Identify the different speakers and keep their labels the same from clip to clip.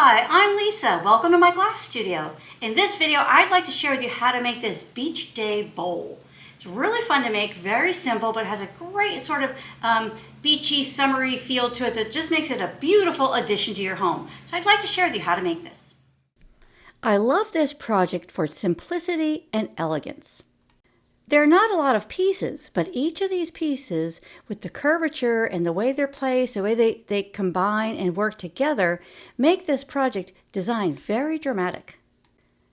Speaker 1: Hi, I'm Lisa. Welcome to my glass studio. In this video, I'd like to share with you how to make this beach day bowl. It's really fun to make, very simple, but it has a great sort of beachy, summery feel to it that just makes it a beautiful addition to your home. So I'd like to share with you how to make this. I love this project for its simplicity and elegance. There are not a lot of pieces, but each of these pieces, with the curvature and the way they're placed, the way they combine and work together, make this project design very dramatic.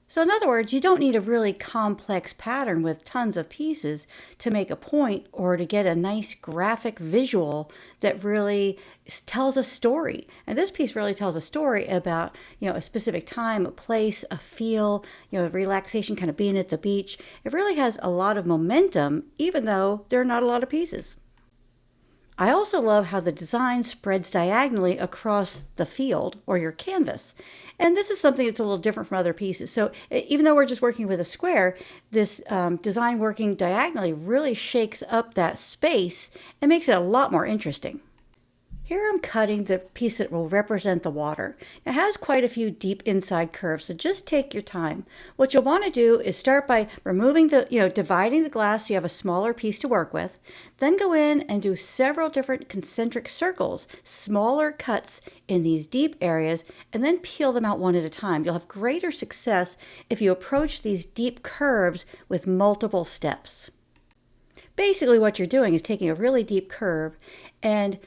Speaker 1: So in other words, you don't need a really complex pattern with tons of pieces to make a point or to get a nice graphic visual that really tells a story. And this piece really tells a story about, a specific time, a place, a feel, relaxation, kind of being at the beach. It really has a lot of momentum, even though there are not a lot of pieces. I also love how the design spreads diagonally across the field or your canvas. And this is something that's a little different from other pieces. So even though we're just working with a square, this design working diagonally really shakes up that space and makes it a lot more interesting. Here I'm cutting the piece that will represent the water. It has quite a few deep inside curves, so just take your time. What you'll want to do is start by removing dividing the glass so you have a smaller piece to work with. Then go in and do several different concentric circles, smaller cuts in these deep areas, and then peel them out one at a time. You'll have greater success if you approach these deep curves with multiple steps. Basically what you're doing is taking a really deep curve and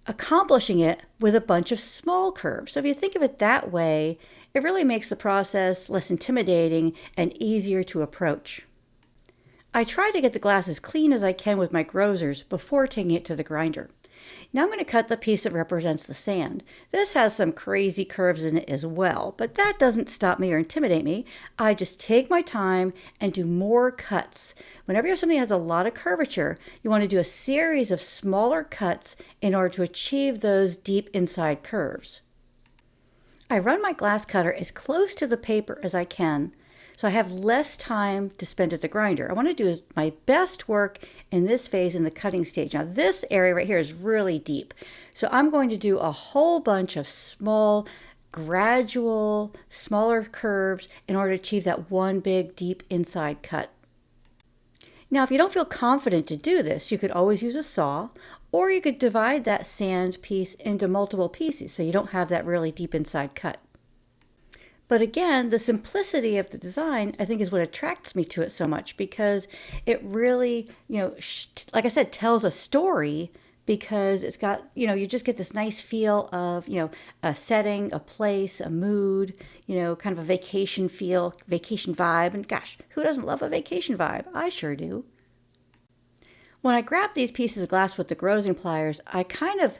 Speaker 1: accomplishing it with a bunch of small curves. So if you think of it that way, it really makes the process less intimidating and easier to approach. I try to get the glass as clean as I can with my grozers before taking it to the grinder. Now I'm going to cut the piece that represents the sand. This has some crazy curves in it as well, but that doesn't stop me or intimidate me. I just take my time and do more cuts. Whenever you have something that has a lot of curvature, you want to do a series of smaller cuts in order to achieve those deep inside curves. I run my glass cutter as close to the paper as I can, so I have less time to spend at the grinder. I want to do my best work in this phase in the cutting stage. Now this area right here is really deep. So I'm going to do a whole bunch of small, gradual, smaller curves in order to achieve that one big deep inside cut. Now if you don't feel confident to do this, you could always use a saw, or you could divide that sand piece into multiple pieces so you don't have that really deep inside cut. But again, the simplicity of the design, I think, is what attracts me to it so much, because it really, like I said, tells a story, because it's got, you just get this nice feel of, a setting, a place, a mood, kind of a vacation feel, vacation vibe. And gosh, who doesn't love a vacation vibe? I sure do. When I grab these pieces of glass with the grozing pliers, I kind of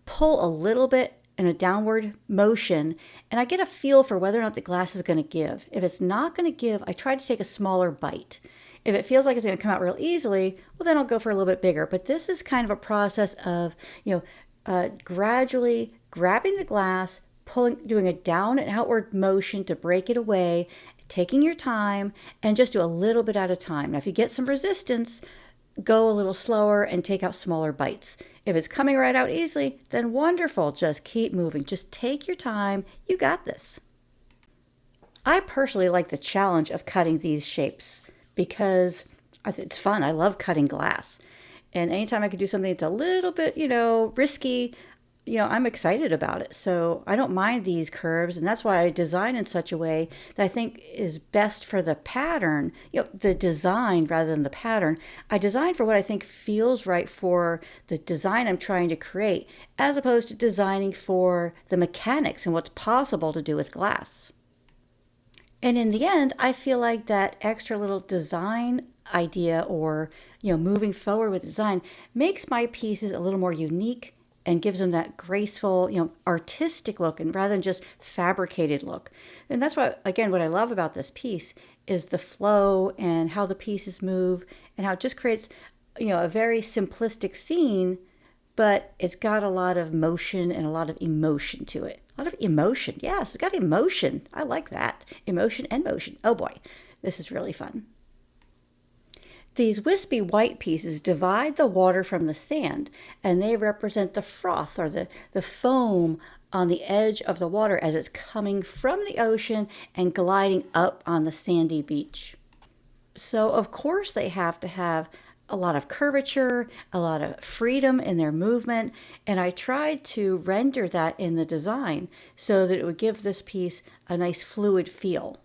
Speaker 1: pull a little bit in a downward motion, and I get a feel for whether or not the glass is going to give. If it's not going to give, I try to take a smaller bite. If it feels like it's going to come out real easily, well, then I'll go for a little bit bigger. But this is kind of a process of, gradually grabbing the glass, doing a down and outward motion to break it away, taking your time, and just do a little bit at a time. Now, if you get some resistance, go a little slower and take out smaller bites. If it's coming right out easily, then wonderful. Just keep moving. Just take your time. You got this. I personally like the challenge of cutting these shapes because it's fun. I love cutting glass. And anytime I can do something that's a little bit, risky, I'm excited about it. So I don't mind these curves, and that's why I design in such a way that I think is best for the pattern, the design rather than the pattern. I design for what I think feels right for the design I'm trying to create, as opposed to designing for the mechanics and what's possible to do with glass. And in the end, I feel like that extra little design idea, or, moving forward with design, makes my pieces a little more unique and gives them that graceful, artistic look, and rather than just fabricated look. And that's what I love about this piece is the flow and how the pieces move, and how it just creates, a very simplistic scene, but it's got a lot of motion and a lot of emotion to it. A lot of emotion. Yes, it's got emotion. I like that. Emotion and motion. Oh boy, this is really fun. These wispy white pieces divide the water from the sand, and they represent the froth or the foam on the edge of the water as it's coming from the ocean and gliding up on the sandy beach. So of course they have to have a lot of curvature, a lot of freedom in their movement, and I tried to render that in the design so that it would give this piece a nice fluid feel.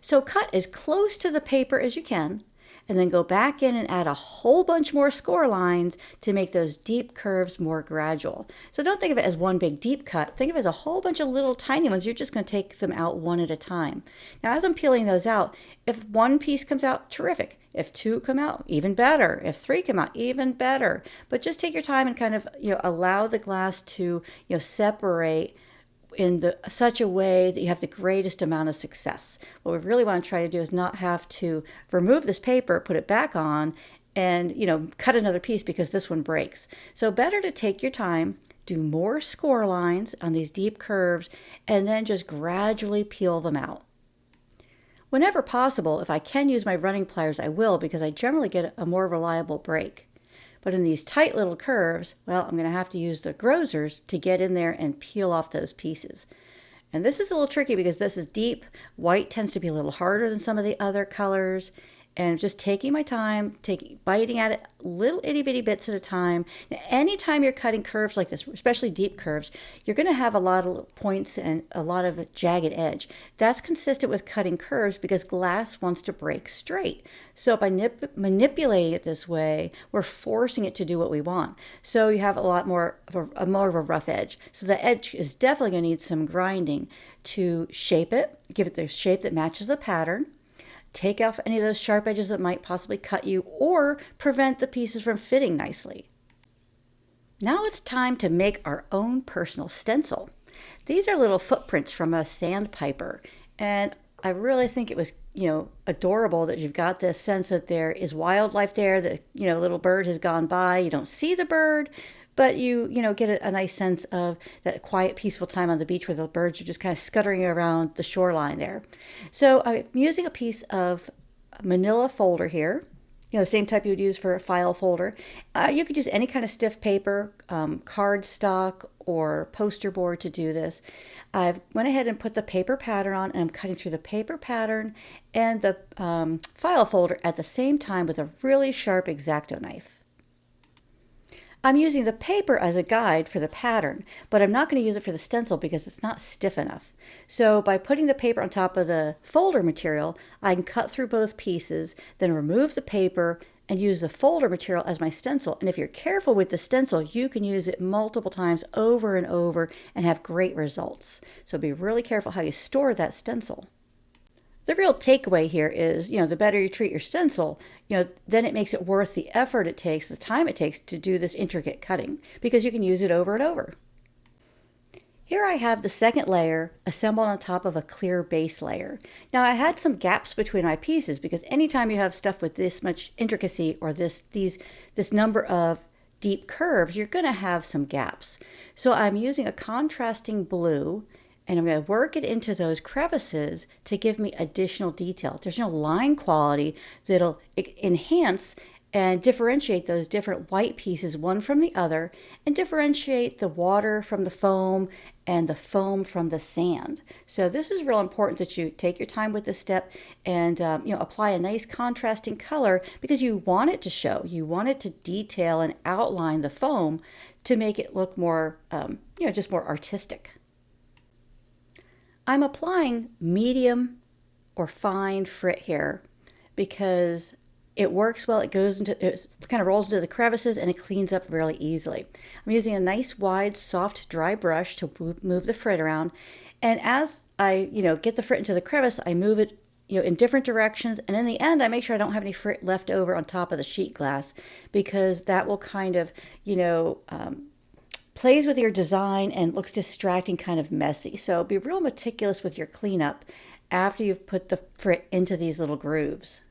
Speaker 1: So cut as close to the paper as you can, and then go back in and add a whole bunch more score lines to make those deep curves more gradual. So don't think of it as one big deep cut. Think of it as a whole bunch of little tiny ones. You're just going to take them out one at a time. Now, as I'm peeling those out, if one piece comes out, terrific. If two come out, even better. If three come out, even better. But just take your time and kind of, allow the glass to, separate in such a way that you have the greatest amount of success. What we really want to try to do is not have to remove this paper, put it back on, and cut another piece because this one breaks. So better to take your time, do more score lines on these deep curves, and then just gradually peel them out. Whenever possible, if I can use my running pliers, I will, because I generally get a more reliable break. But in these tight little curves, well, I'm going to have to use the grozers to get in there and peel off those pieces. And this is a little tricky because this is deep. White tends to be a little harder than some of the other colors. And just taking my time, biting at it little itty bitty bits at a time. Now, anytime you're cutting curves like this, especially deep curves, you're going to have a lot of points and a lot of jagged edge. That's consistent with cutting curves because glass wants to break straight. So by manipulating it this way, we're forcing it to do what we want. So you have a lot more of a rough edge. So the edge is definitely going to need some grinding to shape it, give it the shape that matches the pattern. Take off any of those sharp edges that might possibly cut you or prevent the pieces from fitting nicely. Now it's time to make our own personal stencil. These are little footprints from a sandpiper, and I really think it was, adorable that you've got this sense that there is wildlife there, that, little bird has gone by. You don't see the bird, but you get a nice sense of that quiet, peaceful time on the beach where the birds are just kind of scuttering around the shoreline there. So I'm using a piece of manila folder here, the same type you would use for a file folder. You could use any kind of stiff paper, cardstock, or poster board to do this. I've went ahead and put the paper pattern on, and I'm cutting through the paper pattern and the file folder at the same time with a really sharp X-Acto knife. I'm using the paper as a guide for the pattern, but I'm not going to use it for the stencil because it's not stiff enough. So by putting the paper on top of the folder material, I can cut through both pieces, then remove the paper and use the folder material as my stencil. And if you're careful with the stencil, you can use it multiple times over and over and have great results. So be really careful how you store that stencil. The real takeaway here is, the better you treat your stencil, then it makes it worth the effort it takes, the time it takes to do this intricate cutting, because you can use it over and over. Here I have the second layer assembled on top of a clear base layer. Now I had some gaps between my pieces because anytime you have stuff with this much intricacy or this number of deep curves, you're going to have some gaps. So I'm using a contrasting blue, and I'm going to work it into those crevices to give me additional detail, additional line quality that'll enhance and differentiate those different white pieces one from the other, and differentiate the water from the foam and the foam from the sand. So this is real important that you take your time with this step and apply a nice contrasting color because you want it to show, you want it to detail and outline the foam to make it look more, just more artistic. I'm applying medium or fine frit here because it works well. It kind of rolls into the crevices and it cleans up really easily. I'm using a nice wide, soft, dry brush to move the frit around. And as I, get the frit into the crevice, I move it, in different directions. And in the end, I make sure I don't have any frit left over on top of the sheet glass because that will kind of, plays with your design and looks distracting, kind of messy. So be real meticulous with your cleanup after you've put the frit into these little grooves.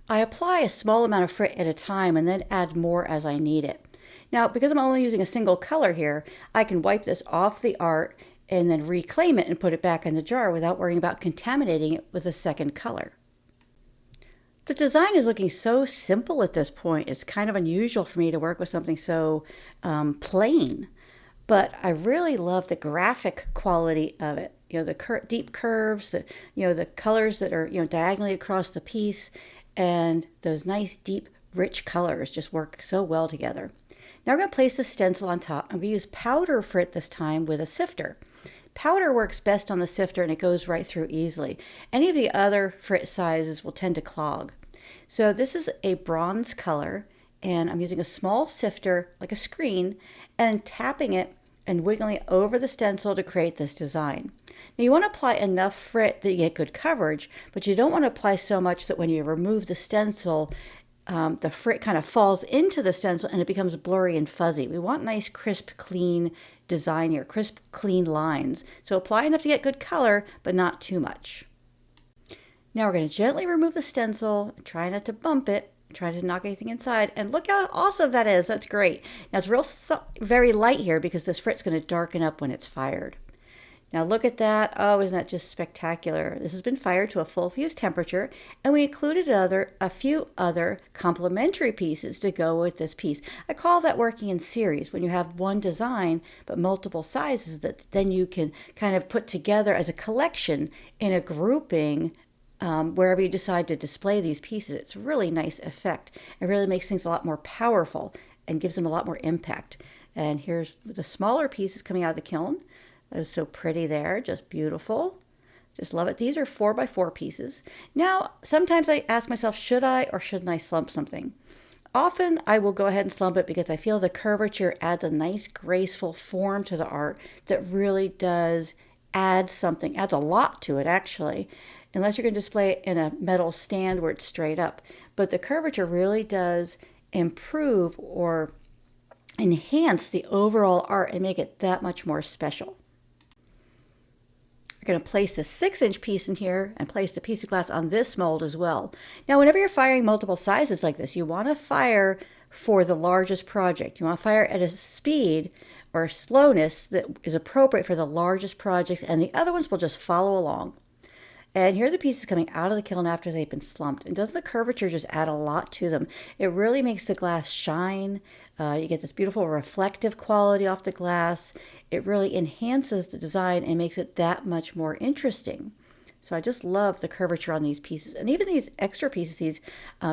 Speaker 1: I apply a small amount of frit at a time and then add more as I need it. Now, because I'm only using a single color here, I can wipe this off the art and then reclaim it and put it back in the jar without worrying about contaminating it with a second color. The design is looking so simple at this point. It's kind of unusual for me to work with something so plain. but I really love the graphic quality of it. The deep curves, the colors that are, diagonally across the piece, and those nice, deep, rich colors just work so well together. Now we're going to place the stencil on top. I'm going to use powder Frit this time with a sifter. Powder works best on the sifter and it goes right through easily. Any of the other Frit sizes will tend to clog. So this is a bronze color, and I'm using a small sifter, like a screen, and tapping it and wiggling it over the stencil to create this design. Now you want to apply enough Frit that you get good coverage, but you don't want to apply so much that when you remove the stencil, the Frit kind of falls into the stencil and it becomes blurry and fuzzy. We want nice, crisp, clean design here, crisp, clean lines. So apply enough to get good color, but not too much. Now we're going to gently remove the stencil, try not to bump it, try to knock anything inside, and look how awesome that is. That's great. Now it's very light here because this Frit's going to darken up when it's fired. Now look at that. Oh, isn't that just spectacular? This has been fired to a full fuse temperature, and we included a few other complementary pieces to go with this piece. I call that working in series, when you have one design but multiple sizes that then you can kind of put together as a collection in a grouping wherever you decide to display these pieces. It's a really nice effect. It really makes things a lot more powerful and gives them a lot more impact. And here's the smaller pieces coming out of the kiln. It's so pretty there, just beautiful. Just love it. These are 4x4 pieces. Now, sometimes I ask myself, should I or shouldn't I slump something? Often I will go ahead and slump it because I feel the curvature adds a nice graceful form to the art that really does add something, adds a lot to it actually, unless you're going to display it in a metal stand where it's straight up. But the curvature really does improve or enhance the overall art and make it that much more special. You're going to place the 6-inch piece in here and place the piece of glass on this mold as well. Now, whenever you're firing multiple sizes like this, you want to fire for the largest project. You want to fire at a speed or slowness that is appropriate for the largest projects, and the other ones will just follow along. And here are the pieces coming out of the kiln after they've been slumped. And doesn't the curvature just add a lot to them? It really makes the glass shine. You get this beautiful reflective quality off the glass. It really enhances the design and makes it that much more interesting. So I just love the curvature on these pieces. And even these extra pieces, these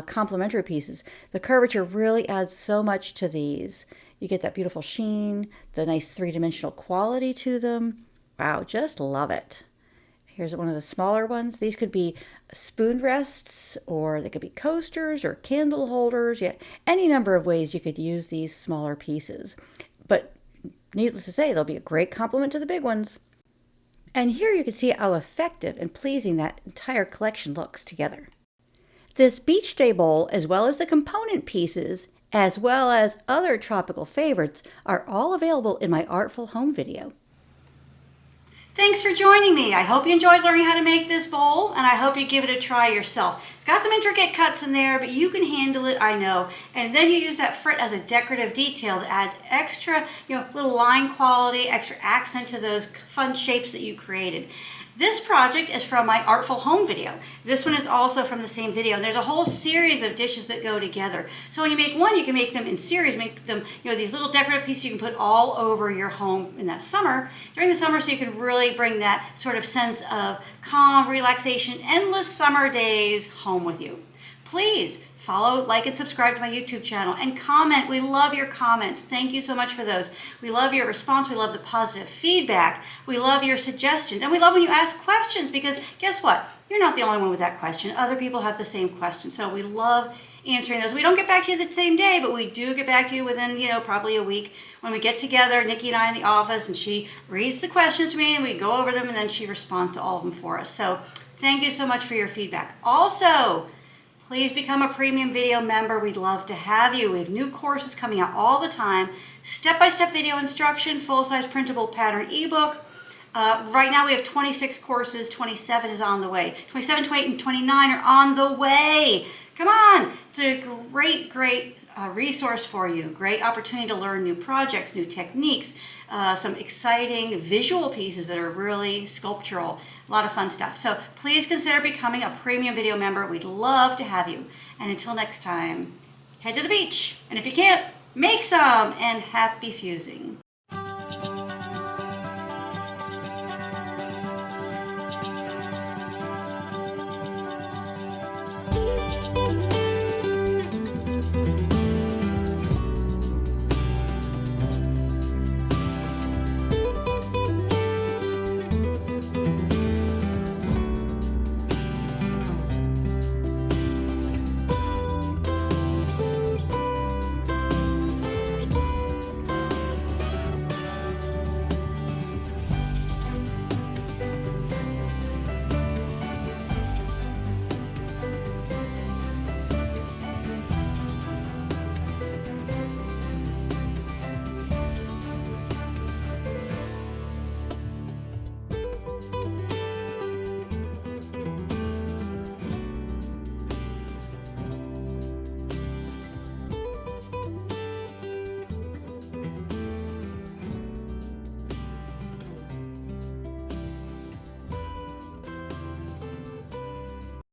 Speaker 1: complementary pieces, the curvature really adds so much to these. You get that beautiful sheen, the nice three-dimensional quality to them. Wow, just love it. Here's one of the smaller ones. These could be spoon rests, or they could be coasters or candle holders. Yeah, any number of ways you could use these smaller pieces. But needless to say, they'll be a great complement to the big ones. And here you can see how effective and pleasing that entire collection looks together. This beach day bowl, as well as the component pieces, as well as other tropical favorites, are all available in my Artful Home video. Thanks for joining me. I hope you enjoyed learning how to make this bowl, and I hope you give it a try yourself. It's got some intricate cuts in there, but you can handle it, I know. And then you use that Frit as a decorative detail that adds extra, little line quality, extra accent to those fun shapes that you created. This project is from my Artful Home video. This one is also from the same video, and there's a whole series of dishes that go together. So when you make one, you can make them in series, make them, these little decorative pieces you can put all over your home in that summer, during the summer, so you can really bring that sort of sense of calm, relaxation, endless summer days home with you. Please follow, like, and subscribe to my YouTube channel, and comment. We love your comments. Thank you so much for those. We love your response. We love the positive feedback. We love your suggestions. And we love when you ask questions, because guess what? You're not the only one with that question. Other people have the same question. So we love answering those. We don't get back to you the same day, but we do get back to you within, probably a week. When we get together, Nikki and I in the office, and she reads the questions to me, and we go over them, and then she responds to all of them for us. So thank you so much for your feedback. Also, please become a premium video member. We'd love to have you. We have new courses coming out all the time. Step-by-step video instruction, full-size printable pattern ebook. Right now we have 26 courses. 27 is on the way. 27, 28, and 29 are on the way. Come on. It's a great, great resource for you. Great opportunity to learn new projects, new techniques, some exciting visual pieces that are really sculptural. A lot of fun stuff. So please consider becoming a premium video member. We'd love to have you. And until next time, head to the beach. And if you can't, make some, and happy fusing.